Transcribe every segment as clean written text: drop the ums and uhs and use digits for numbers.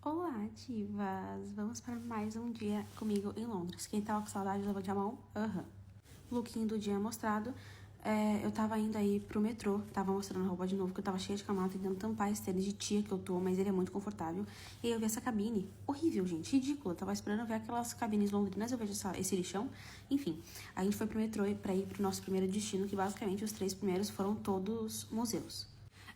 Olá, divas! Vamos para mais um dia comigo em Londres. Quem tava com saudade, levante a mão. Lookinho do dia mostrado. Eu tava indo aí pro metrô, tava mostrando a roupa de novo, que eu tava cheia de camada, tentando tampar esse tênis de tia que eu tô, mas ele é muito confortável. E aí eu vi essa cabine, horrível, gente, ridícula. Eu tava esperando ver aquelas cabines londrinas, eu vejo esse lixão. Enfim, a gente foi pro metrô pra ir pro nosso primeiro destino, que basicamente os 3 primeiros foram todos museus.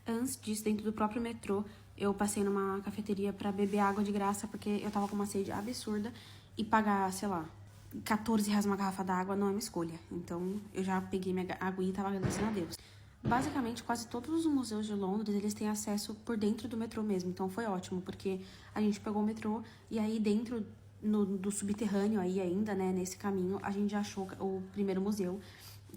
Antes disso, dentro do próprio metrô, eu passei numa cafeteria pra beber água de graça, porque eu tava com uma sede absurda e pagar, sei lá, R$ 14 uma garrafa d'água não é uma escolha. Então, eu já peguei minha aguinha e tava agradecendo a Deus. Basicamente, quase todos os museus de Londres, eles têm acesso por dentro do metrô mesmo. Então, foi ótimo, porque a gente pegou o metrô e aí dentro do subterrâneo aí ainda, né, nesse caminho, a gente já achou o primeiro museu,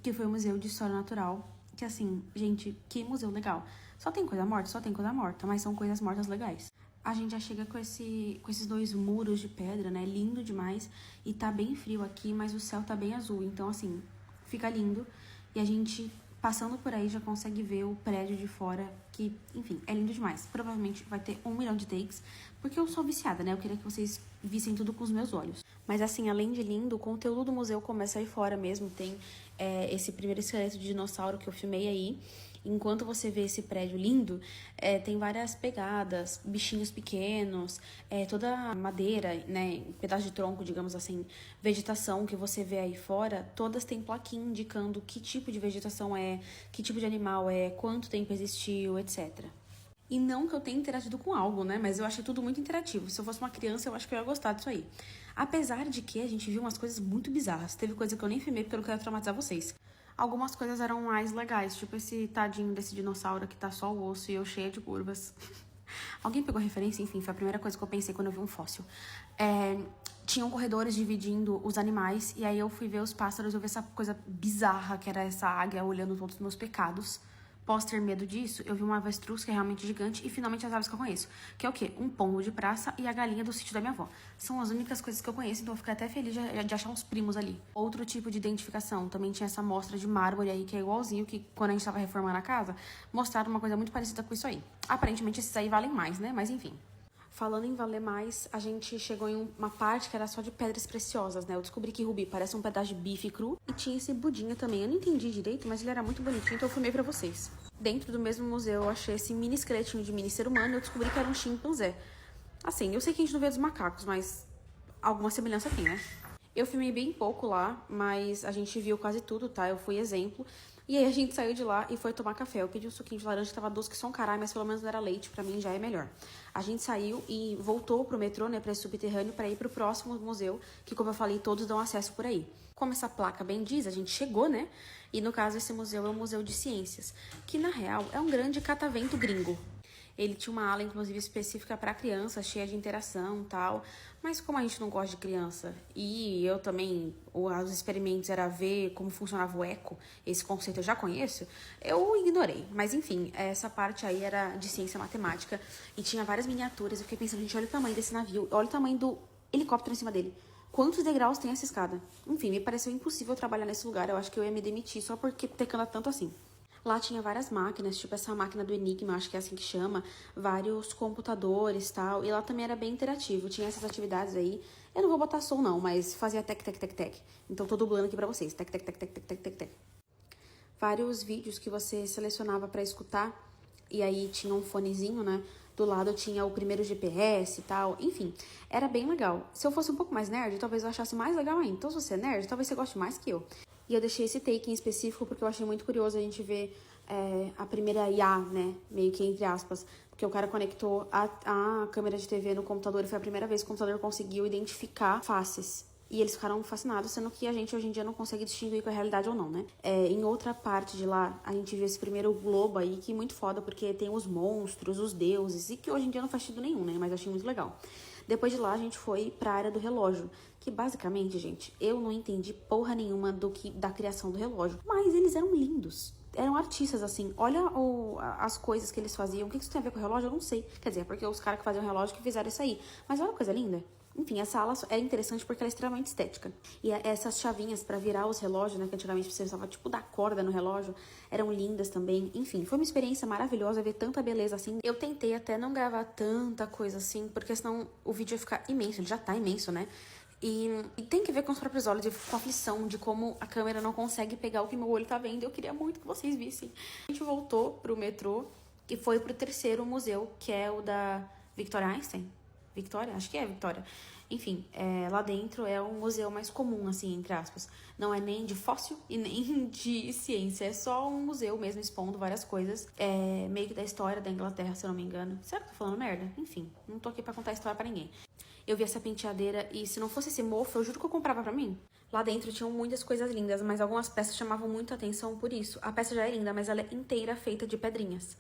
que foi o Museu de História Natural. Que assim, gente, que museu legal. Só tem coisa morta? Só tem coisa morta, mas são coisas mortas legais. A gente já chega com esses 2 muros de pedra, né? Lindo demais. E tá bem frio aqui, mas o céu tá bem azul. Então, assim, fica lindo. E a gente, passando por aí, já consegue ver o prédio de fora, que, enfim, é lindo demais. Provavelmente vai ter 1 milhão de takes, porque eu sou viciada, né? Eu queria que vocês vissem tudo com os meus olhos. Mas, assim, além de lindo, o conteúdo do museu começa aí fora mesmo. Tem esse primeiro esqueleto de dinossauro que eu filmei aí. Enquanto você vê esse prédio lindo, tem várias pegadas, bichinhos pequenos, toda madeira, né, pedaço de tronco, digamos assim, vegetação que você vê aí fora, todas têm plaquinha indicando que tipo de vegetação é, que tipo de animal é, quanto tempo existiu, etc. E não que eu tenha interagido com algo, né? Mas eu achei tudo muito interativo. Se eu fosse uma criança, eu acho que eu ia gostar disso aí. Apesar de que a gente viu umas coisas muito bizarras. Teve coisa que eu nem filmei porque eu não quero traumatizar vocês. Algumas coisas eram mais legais, tipo esse tadinho desse dinossauro que tá só o osso e eu cheia de curvas. Alguém pegou referência? Enfim, foi a primeira coisa que eu pensei quando eu vi um fóssil. Tinham corredores dividindo os animais, e aí eu fui ver os pássaros, eu vi essa coisa bizarra que era essa águia olhando todos os meus pecados. Após ter medo disso, eu vi uma avestruz que é realmente gigante e finalmente as aves que eu conheço. Que é o quê? Um pombo de praça e a galinha do sítio da minha avó. São as únicas coisas que eu conheço, então eu fiquei até feliz de achar uns primos ali. Outro tipo de identificação, também tinha essa mostra de mármore aí, que é igualzinho que quando a gente tava reformando a casa, mostraram uma coisa muito parecida com isso aí. Aparentemente esses aí valem mais, né? Mas enfim. Falando em valer mais, a gente chegou em uma parte que era só de pedras preciosas, né? Eu descobri que rubi parece um pedaço de bife cru. E tinha esse budinha também. Eu não entendi direito, mas ele era muito bonitinho, então eu filmei pra vocês. Dentro do mesmo museu, eu achei esse mini esqueletinho de mini ser humano e eu descobri que era um chimpanzé. Assim, eu sei que a gente não vê dos macacos, mas alguma semelhança tem, né? Eu filmei bem pouco lá, mas a gente viu quase tudo, tá? Eu fui exemplo. E aí a gente saiu de lá e foi tomar café. Eu pedi um suquinho de laranja que tava doce que só um caralho, mas pelo menos não era leite, pra mim já é melhor. A gente saiu e voltou pro metrô, né, pra esse subterrâneo, pra ir pro próximo museu, que como eu falei, todos dão acesso por aí. Como essa placa bem diz, a gente chegou, né? E no caso esse museu é o Museu de Ciências, que na real é um grande catavento gringo. Ele tinha uma ala, inclusive, específica para criança, cheia de interação e tal. Mas como a gente não gosta de criança, e eu também, os experimentos era ver como funcionava o eco, esse conceito eu já conheço, eu ignorei. Mas enfim, essa parte aí era de ciência matemática e tinha várias miniaturas. Eu fiquei pensando, gente, olha o tamanho desse navio, olha o tamanho do helicóptero em cima dele. Quantos degraus tem essa escada? Enfim, me pareceu impossível trabalhar nesse lugar. Eu acho que eu ia me demitir só porque tecando tanto assim. Lá tinha várias máquinas, tipo essa máquina do Enigma, acho que é assim que chama, vários computadores e tal, e lá também era bem interativo, tinha essas atividades aí. Eu não vou botar som não, mas fazia tec, tec, tec, tec. Então tô dublando aqui pra vocês, tec, tec, tec, tec, tec, tec, tec, tec. Vários vídeos que você selecionava pra escutar, e aí tinha um fonezinho, né? Do lado tinha o primeiro GPS e tal, enfim, era bem legal. Se eu fosse um pouco mais nerd, talvez eu achasse mais legal ainda. Então se você é nerd, talvez você goste mais que eu. E eu deixei esse take em específico porque eu achei muito curioso a gente ver a primeira IA, né? Meio que entre aspas. Porque o cara conectou a câmera de TV no computador e foi a primeira vez que o computador conseguiu identificar faces. E eles ficaram fascinados, sendo que a gente hoje em dia não consegue distinguir com a realidade ou não, né? Em outra parte de lá, a gente viu esse primeiro globo aí, que é muito foda, porque tem os monstros, os deuses, e que hoje em dia não faz sentido nenhum, né? Mas eu achei muito legal. Depois de lá, a gente foi pra área do relógio, que basicamente, gente, eu não entendi porra nenhuma da criação do relógio. Mas eles eram lindos. Eram artistas, assim. Olha as coisas que eles faziam. O que isso tem a ver com o relógio? Eu não sei. Quer dizer, é porque os caras que faziam o relógio que fizeram isso aí. Mas olha que coisa linda. Enfim, essa ala é interessante porque ela é extremamente estética. E essas chavinhas pra virar os relógios, né, que antigamente você usava tipo dar corda no relógio, eram lindas também. Enfim, foi uma experiência maravilhosa ver tanta beleza assim. Eu tentei até não gravar tanta coisa assim, porque senão o vídeo ia ficar imenso, ele já tá imenso, né? E tem que ver com os próprios olhos e com a aflição de como a câmera não consegue pegar o que meu olho tá vendo. Eu queria muito que vocês vissem. A gente voltou pro metrô e foi pro terceiro museu, que é o da Victoria Einstein. Victoria? Acho que é Victoria. Enfim, lá dentro é um museu mais comum, assim, entre aspas. Não é nem de fóssil e nem de ciência. É só um museu mesmo, expondo várias coisas. Meio que da história da Inglaterra, se eu não me engano. Será que eu tô falando merda? Enfim, não tô aqui pra contar história pra ninguém. Eu vi essa penteadeira e se não fosse esse mofo, eu juro que eu comprava pra mim. Lá dentro tinham muitas coisas lindas, mas algumas peças chamavam muito a atenção por isso. A peça já é linda, mas ela é inteira feita de pedrinhas.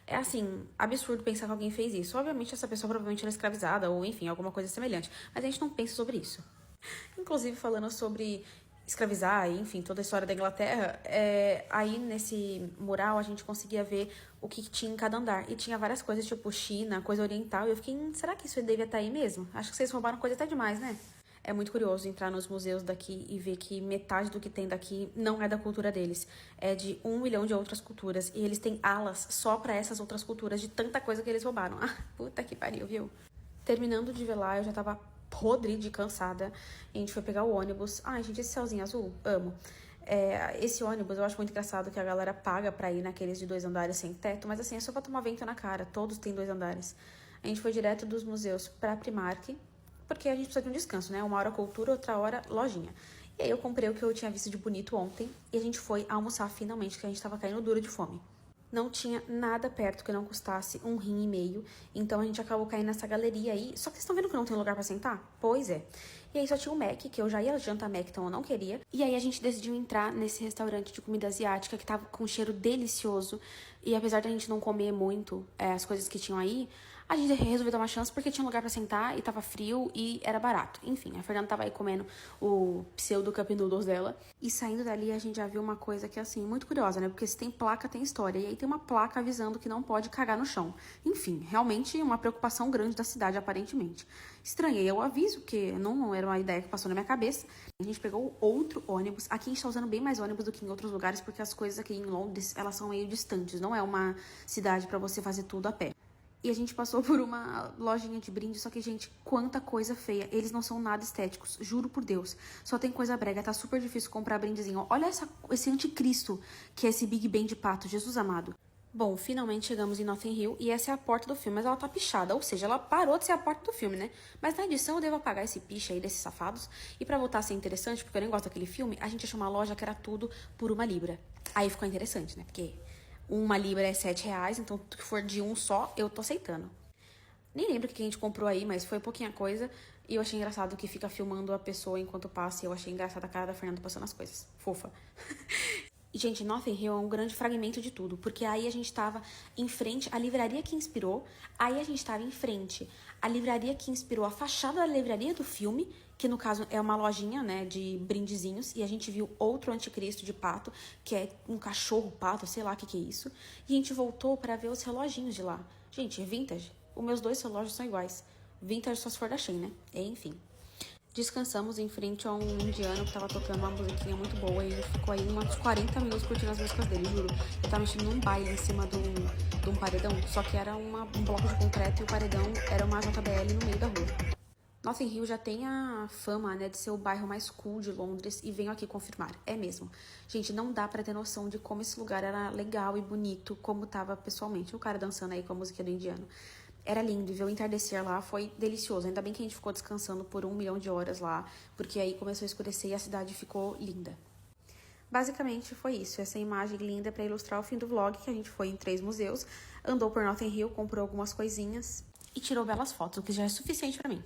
É assim, absurdo pensar que alguém fez isso. Obviamente, essa pessoa provavelmente era escravizada ou, enfim, alguma coisa semelhante. Mas a gente não pensa sobre isso. Inclusive, falando sobre escravizar, enfim, toda a história da Inglaterra, aí nesse mural a gente conseguia ver o que tinha em cada andar. E tinha várias coisas, tipo China, coisa oriental. E eu fiquei, será que isso devia estar aí mesmo? Acho que vocês roubaram coisa até demais, né? É muito curioso entrar nos museus daqui e ver que metade do que tem daqui não é da cultura deles. É de 1 milhão de outras culturas. E eles têm alas só pra essas outras culturas, de tanta coisa que eles roubaram. Ah, puta que pariu, viu? Terminando de ver lá, eu já tava podre de cansada. E a gente foi pegar o ônibus. Ai, gente, esse céuzinho azul, amo. Esse ônibus eu acho muito engraçado que a galera paga pra ir naqueles de 2 andares sem teto. Mas assim, é só pra tomar vento na cara. Todos têm 2 andares. A gente foi direto dos museus pra Primark. Porque a gente precisa de um descanso, né? Uma hora cultura, outra hora lojinha. E aí eu comprei o que eu tinha visto de bonito ontem. E a gente foi almoçar finalmente, que a gente tava caindo duro de fome. Não tinha nada perto que não custasse R$1,50. Então a gente acabou caindo nessa galeria aí. Só que vocês estão vendo que não tem lugar pra sentar? Pois é. E aí só tinha o Mac, que eu já ia jantar Mac, então eu não queria. E aí a gente decidiu entrar nesse restaurante de comida asiática, que tava com um cheiro delicioso. E apesar da gente não comer muito as coisas que tinham aí, a gente resolveu dar uma chance porque tinha um lugar pra sentar e tava frio e era barato. Enfim, a Fernanda tava aí comendo o pseudo cup noodles dela. E saindo dali a gente já viu uma coisa que, assim, muito curiosa, né? Porque se tem placa, tem história. E aí tem uma placa avisando que não pode cagar no chão. Enfim, realmente uma preocupação grande da cidade, aparentemente. Estranhei o aviso, que não era uma ideia que passou na minha cabeça. A gente pegou outro ônibus. Aqui a gente tá usando bem mais ônibus do que em outros lugares, porque as coisas aqui em Londres, elas são meio distantes. Não é uma cidade pra você fazer tudo a pé. E a gente passou por uma lojinha de brinde, só que, gente, quanta coisa feia. Eles não são nada estéticos, juro por Deus. Só tem coisa brega, tá super difícil comprar brindezinho. Olha esse anticristo, que é esse Big Ben de pato, Jesus amado. Bom, finalmente chegamos em Notting Hill e essa é a porta do filme, mas ela tá pichada, ou seja, ela parou de ser a porta do filme, né? Mas na edição eu devo apagar esse piche aí desses safados. E pra voltar a ser interessante, porque eu nem gosto daquele filme, a gente achou uma loja que era tudo por 1 libra. Aí ficou interessante, né? Porque 1 libra é R$7, então tudo que for de um só, eu tô aceitando. Nem lembro o que a gente comprou aí, mas foi pouquinha coisa. E eu achei engraçado que fica filmando a pessoa enquanto passa. E eu achei engraçada a cara da Fernanda passando as coisas. Fofa. E, gente, Notting Hill é um grande fragmento de tudo. Porque aí a gente tava em frente à livraria que inspirou. Aí a gente tava em frente à livraria que inspirou a fachada da livraria do filme. Que, no caso, é uma lojinha, né, de brindezinhos. E a gente viu outro anticristo de pato, que é um cachorro-pato, sei lá o que é isso. E a gente voltou pra ver os reloginhos de lá. Gente, é vintage. Os meus 2 relógios são iguais. Vintage só se for da Shein, né? Enfim. Descansamos em frente a um indiano que tava tocando uma musiquinha muito boa. E a gente ficou aí uns 40 minutos curtindo as músicas dele, juro. Eu tava mexendo num baile em cima de um paredão. Só que era um bloco de concreto e o paredão era uma JBL no meio da rua. Notting Hill já tem a fama, né, de ser o bairro mais cool de Londres e venho aqui confirmar. É mesmo. Gente, não dá pra ter noção de como esse lugar era legal e bonito, como tava pessoalmente. O cara dançando aí com a música do indiano. Era lindo, e ver o entardecer lá foi delicioso. Ainda bem que a gente ficou descansando por 1 milhão de horas lá, porque aí começou a escurecer e a cidade ficou linda. Basicamente foi isso, essa imagem linda para ilustrar o fim do vlog, que a gente foi em 3 museus, andou por Notting Hill, comprou algumas coisinhas e tirou belas fotos, o que já é suficiente pra mim.